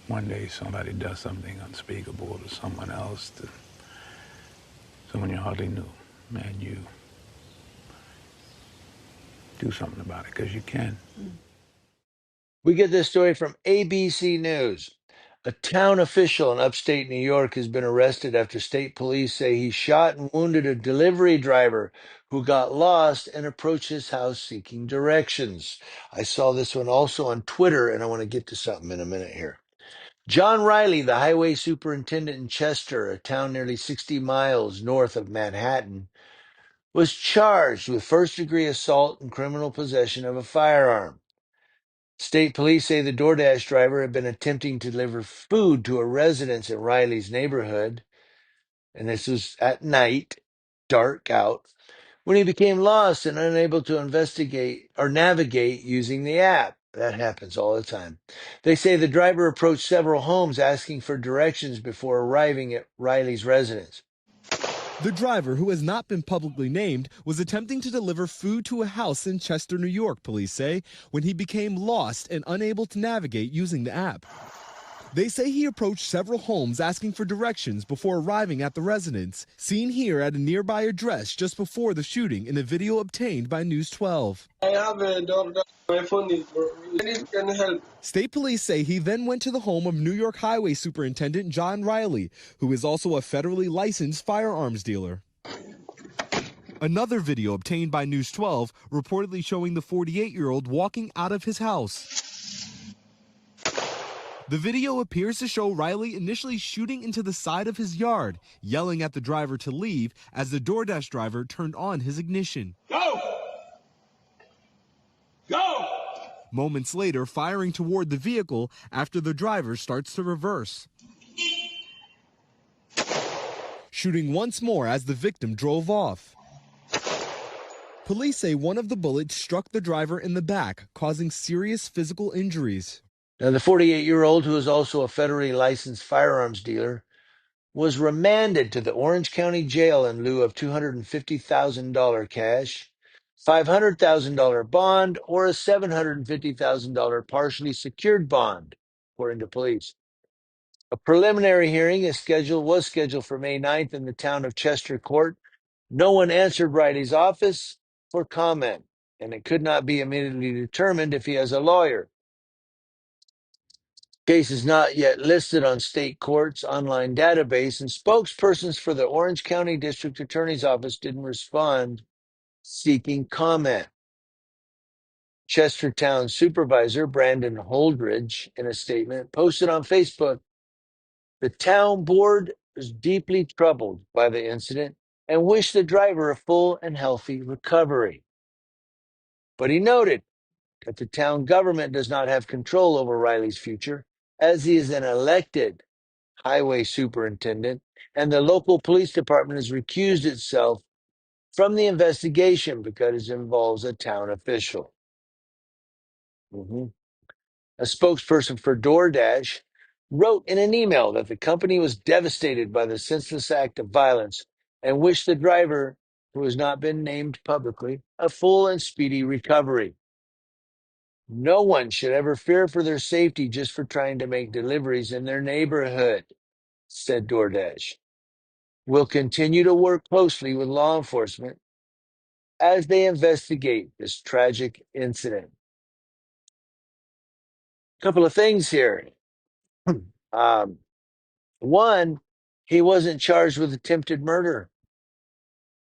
one day somebody does something unspeakable to someone else, to someone you hardly knew, and you do something about it because you can. We get this story from ABC News. A town official in upstate New York has been arrested after state police say he shot and wounded a delivery driver who got lost and approached his house seeking directions. I saw this one also on Twitter, and I want to get to something in a minute here. John Riley, the highway superintendent in Chester, a town nearly 60 miles north of Manhattan, was charged with first-degree assault and criminal possession of a firearm. State police say the Doordash driver had been attempting to deliver food to a residence in Riley's neighborhood, and this was at night, dark out, when he became lost and unable to investigate or navigate using the app. That happens all the time. They say the driver approached several homes asking for directions before arriving at Riley's residence. The driver, who has not been publicly named, was attempting to deliver food to a house in Chester, New York, police say, when he became lost and unable to navigate using the app. They say he approached several homes asking for directions before arriving at the residence, seen here at a nearby address just before the shooting in a video obtained by News 12. I have a Doordash. My phone is broken. Can you help? State police say he then went to the home of New York Highway Superintendent John Riley, who is also a federally licensed firearms dealer. Another video obtained by News 12 reportedly showing the 48-year-old walking out of his house. The video appears to show Riley initially shooting into the side of his yard, yelling at the driver to leave as the Doordash driver turned on his ignition. Go! Go! Moments later, firing toward the vehicle after the driver starts to reverse. Shooting once more as the victim drove off. Police say one of the bullets struck the driver in the back, causing serious physical injuries. Now, the 48-year-old, who is also a federally licensed firearms dealer, was remanded to the Orange County Jail in lieu of $250,000 cash, $500,000 bond, or a $750,000 partially secured bond, according to police. A preliminary hearing was scheduled for May 9th in the town of Chester court. No one answered Riley's office for comment, and it could not be immediately determined if he has a lawyer. Case is not yet listed on state court's online database, and spokespersons for the Orange County District Attorney's Office didn't respond seeking comment. Chestertown Supervisor Brandon Holdridge, in a statement posted on Facebook, the town board is deeply troubled by the incident and wished the driver a full and healthy recovery. But he noted that the town government does not have control over Riley's future, as he is an elected highway superintendent, and the local police department has recused itself from the investigation because it involves a town official. A spokesperson for Doordash wrote in an email that the company was devastated by the senseless act of violence and wished the driver, who has not been named publicly, a full and speedy recovery. No one should ever fear for their safety just for trying to make deliveries in their neighborhood, said Doordash. We'll continue to work closely with law enforcement as they investigate this tragic incident. A couple of things here. One, he wasn't charged with attempted murder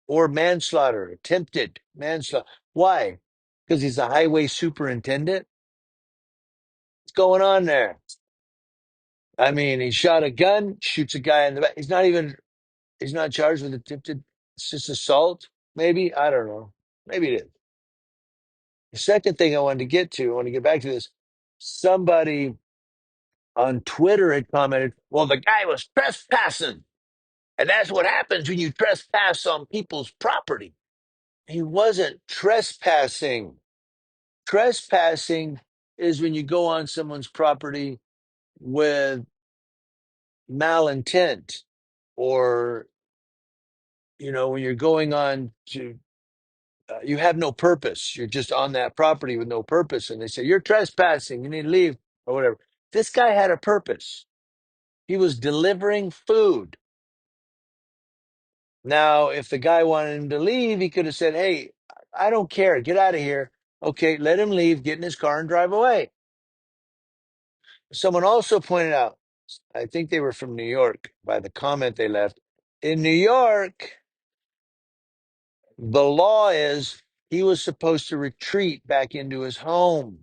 or manslaughter, attempted manslaughter. Why? Because he's a highway superintendent? What's going on there? I mean, he shot a gun, shoots a guy in the back. He's not charged with attempted, it's just assault, maybe? I don't know. Maybe it is. The second thing I want to get back to this. Somebody on Twitter had commented, well, the guy was trespassing. And that's what happens when you trespass on people's property. He wasn't trespassing. Trespassing is when you go on someone's property with malintent, or, when you're going on to, you have no purpose. You're just on that property with no purpose. And they say, you're trespassing. You need to leave or whatever. This guy had a purpose. He was delivering food. Now, if the guy wanted him to leave, he could have said, hey, I don't care. Get out of here. Okay, let him leave, get in his car and drive away. Someone also pointed out, I think they were from New York by the comment they left. In New York, the law is he was supposed to retreat back into his home,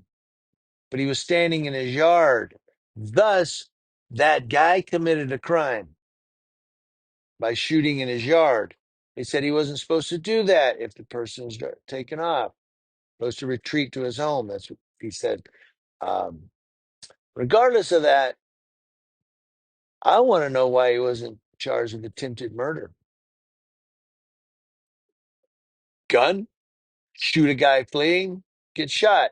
but he was standing in his yard. Thus, that guy committed a crime by shooting in his yard. They said he wasn't supposed to do that if the person's taken off, supposed to retreat to his home. That's what he said. Um, Regardless of that, I want to know why he wasn't charged with attempted murder. Gun, shoot a guy fleeing, get shot.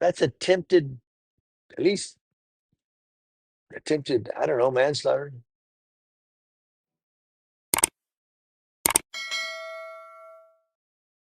That's attempted, at least attempted, I don't know, manslaughter.